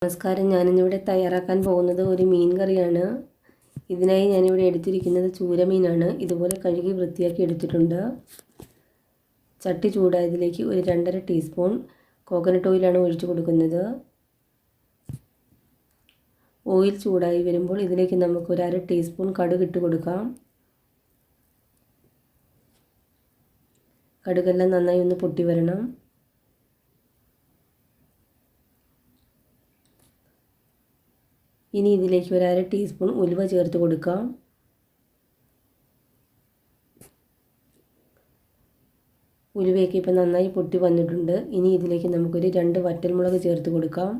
നമസ്കാരം. ഞാനിന്നിവിടെ തയ്യാറാക്കാൻ പോകുന്നത് ഒരു മീൻ കറിയാണ്. ഇതിനായി ഞാനിവിടെ എടുത്തിരിക്കുന്നത് ചൂരമീനാണ്. ഇതുപോലെ കഴുകി വൃത്തിയാക്കി എടുത്തിട്ടുണ്ട്. ചട്ടി ചൂടായതിലേക്ക് ഒരു 2.5 ടീസ്പൂൺ കോക്കനട്ട് ഓയിലാണ് ഒഴിച്ചു കൊടുക്കുന്നത്. ഓയിൽ ചൂടായി വരുമ്പോൾ ഇതിലേക്ക് നമുക്ക് ഒരു 1/2 ടീസ്പൂൺ കടുക് ഇട്ട് കൊടുക്കാം. കടുകെല്ലാം നന്നായി ഒന്ന് പൊട്ടി വരണം. ഇനി ഇതിലേക്ക് ഒരു 1/2 ടീസ്പൂൺ ഉലുവ ചേർത്ത് കൊടുക്കാം. ഉലുവയൊക്കെ ഇപ്പം നന്നായി പൊട്ടി വന്നിട്ടുണ്ട്. ഇനി ഇതിലേക്ക് നമുക്കൊരു 2 വറ്റൽമുളക് ചേർത്ത് കൊടുക്കാം.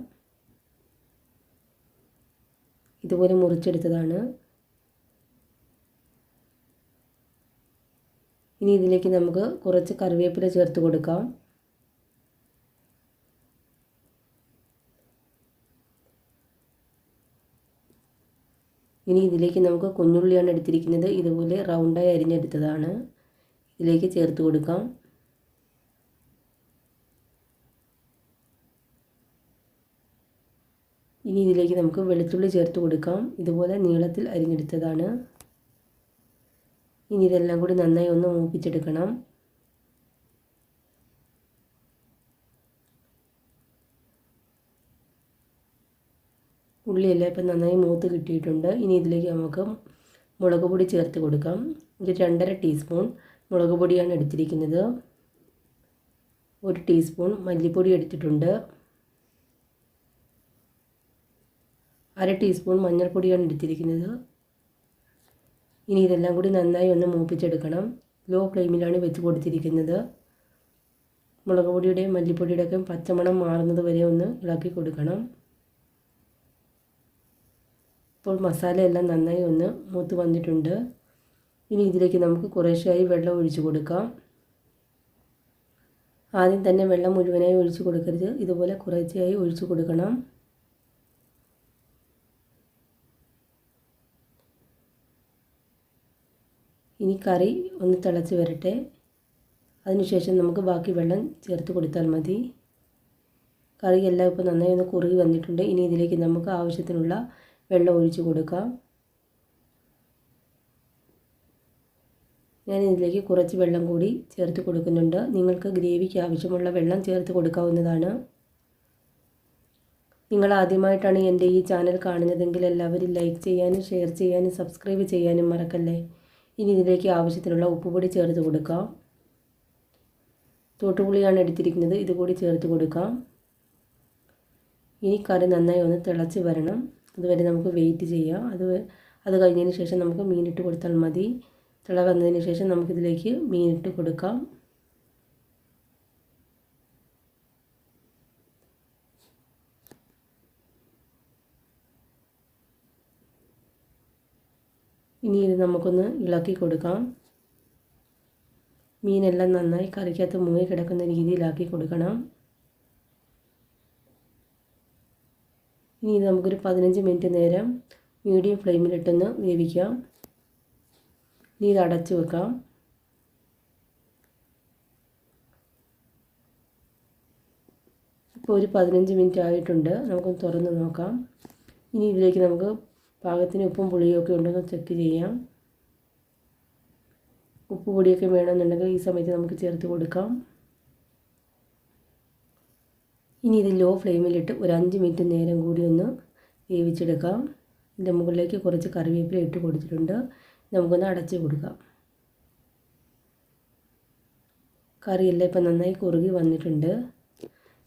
ഇതുപോലെ മുറിച്ചെടുത്തതാണ്. ഇനി ഇതിലേക്ക് നമുക്ക് കുറച്ച് കറിവേപ്പില ചേർത്ത് കൊടുക്കാം. ഇനി ഇതിലേക്ക് നമുക്ക് കുഞ്ഞുള്ളിയാണ് എടുത്തിരിക്കുന്നത്. ഇതുപോലെ റൗണ്ടായി അരിഞ്ഞെടുത്തതാണ്. ഇതിലേക്ക് ചേർത്ത് കൊടുക്കാം. ഇനി ഇതിലേക്ക് നമുക്ക് വെളുത്തുള്ളി ചേർത്ത് കൊടുക്കാം. ഇതുപോലെ നീളത്തിൽ അരിഞ്ഞെടുത്തതാണ്. ഇനി ഇതെല്ലാം കൂടി നന്നായി ഒന്ന് മൂപ്പിച്ചെടുക്കണം. ഉള്ളിയെല്ലാം ഇപ്പം നന്നായി മൂത്ത് കിട്ടിയിട്ടുണ്ട്. ഇനി ഇതിലേക്ക് നമുക്ക് മുളക് പൊടി ചേർത്ത് കൊടുക്കാം. ഒരു 2.5 ടീസ്പൂൺ മുളക് പൊടിയാണ് എടുത്തിരിക്കുന്നത്. 1 ടീസ്പൂൺ മല്ലിപ്പൊടി എടുത്തിട്ടുണ്ട്. 1/2 ടീസ്പൂൺ മഞ്ഞൾപ്പൊടിയാണ് എടുത്തിരിക്കുന്നത്. ഇനി ഇതെല്ലാം കൂടി നന്നായി ഒന്ന് മൂപ്പിച്ചെടുക്കണം. ലോ ഫ്ലെയിമിലാണ് വെച്ച് കൊടുത്തിരിക്കുന്നത്. മുളക് പൊടിയുടെയും മല്ലിപ്പൊടിയുടെയൊക്കെ പച്ചമണം മാറുന്നത് വരെ ഒന്ന് ഇളക്കി കൊടുക്കണം. ഇപ്പോൾ മസാലയെല്ലാം നന്നായി ഒന്ന് മൂത്ത് വന്നിട്ടുണ്ട്. ഇനി ഇതിലേക്ക് നമുക്ക് കുറേശ്ശെയായി വെള്ളം ഒഴിച്ച് കൊടുക്കാം. ആദ്യം തന്നെ വെള്ളം മുഴുവനായി ഒഴിച്ച് കൊടുക്കരുത്. ഇതുപോലെ കുറേശ്ശെയായി ഒഴിച്ച് കൊടുക്കണം. ഇനി കറി ഒന്ന് തിളച്ച് വരട്ടെ. അതിനുശേഷം നമുക്ക് ബാക്കി വെള്ളം ചേർത്ത് കൊടുത്താൽ മതി. കറിയെല്ലാം ഇപ്പോൾ നന്നായി ഒന്ന് കുറുകി വന്നിട്ടുണ്ട്. ഇനി ഇതിലേക്ക് നമുക്ക് ആവശ്യത്തിനുള്ള വെള്ളം ഒഴിച്ച് കൊടുക്കാം. ഞാൻ ഇതിലേക്ക് കുറച്ച് വെള്ളം കൂടി ചേർത്ത് കൊടുക്കുന്നുണ്ട്. നിങ്ങൾക്ക് ഗ്രേവിക്ക് ആവശ്യമുള്ള വെള്ളം ചേർത്ത് കൊടുക്കാവുന്നതാണ്. നിങ്ങൾ ആദ്യമായിട്ടാണ് എൻ്റെ ഈ ചാനൽ കാണുന്നതെങ്കിൽ എല്ലാവരും ലൈക്ക് ചെയ്യാനും ഷെയർ ചെയ്യാനും സബ്സ്ക്രൈബ് ചെയ്യാനും മറക്കല്ലേ. ഇനി ഇതിലേക്ക് ആവശ്യത്തിനുള്ള ഉപ്പുപൊടി ചേർത്ത് കൊടുക്കാം. തോട്ടുപുളിയാണ് എടുത്തിരിക്കുന്നത്. ഇതുകൂടി ചേർത്ത് കൊടുക്കാം. ഇനി കറി നന്നായി ഒന്ന് തിളച്ച് വരണം. അതുവരെ നമുക്ക് വെയിറ്റ് ചെയ്യാം. അത് കഴിഞ്ഞതിന് ശേഷം നമുക്ക് മീനിട്ട് കൊടുത്താൽ മതി. തിള വന്നതിന് ശേഷം നമുക്കിതിലേക്ക് മീനിട്ട് കൊടുക്കാം. ഇനി ഇത് നമുക്കൊന്ന് ഇളക്കി കൊടുക്കാം. മീനെല്ലാം നന്നായി കറിക്കകത്ത് മുങ്ങി കിടക്കുന്ന രീതിയിലാക്കി കൊടുക്കണം. ഇനി ഇത് നമുക്കൊരു 15 മിനിറ്റ് നേരം മീഡിയം ഫ്ലെയിമിലിട്ടൊന്ന് വേവിക്കാം. ഇനി ഇത് അടച്ച് വെക്കാം. ഇപ്പോൾ ഒരു 15 മിനിറ്റ് ആയിട്ടുണ്ട്. നമുക്കൊന്ന് തുറന്ന് നോക്കാം. ഇനി ഇതിലേക്ക് നമുക്ക് പാകത്തിന് ഉപ്പും പുളിയും ഒക്കെ ഉണ്ടെന്ന് ചെക്ക് ചെയ്യാം. ഉപ്പ് പൊടിയൊക്കെ വേണമെന്നുണ്ടെങ്കിൽ ഈ സമയത്ത് നമുക്ക് ചേർത്ത് കൊടുക്കാം. ഇനി ഇത് ലോ ഫ്ലെയിമിലിട്ട് ഒരു 5 മിനിറ്റ് നേരം കൂടി ഒന്ന് വേവിച്ചെടുക്കാം. ഇതിൻ്റെ മുകളിലേക്ക് കുറച്ച് കറിവേപ്പില ഇട്ട് കൊടുത്തിട്ടുണ്ട്. നമുക്കൊന്ന് അടച്ച് കൊടുക്കാം. കറിയെല്ലാം ഇപ്പം നന്നായി കുറുകി വന്നിട്ടുണ്ട്.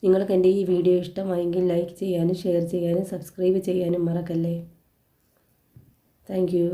നിങ്ങൾക്ക് എൻ്റെ ഈ വീഡിയോ ഇഷ്ടമായെങ്കിൽ ലൈക്ക് ചെയ്യാനും ഷെയർ ചെയ്യാനും സബ്സ്ക്രൈബ് ചെയ്യാനും മറക്കല്ലേ. Thank you.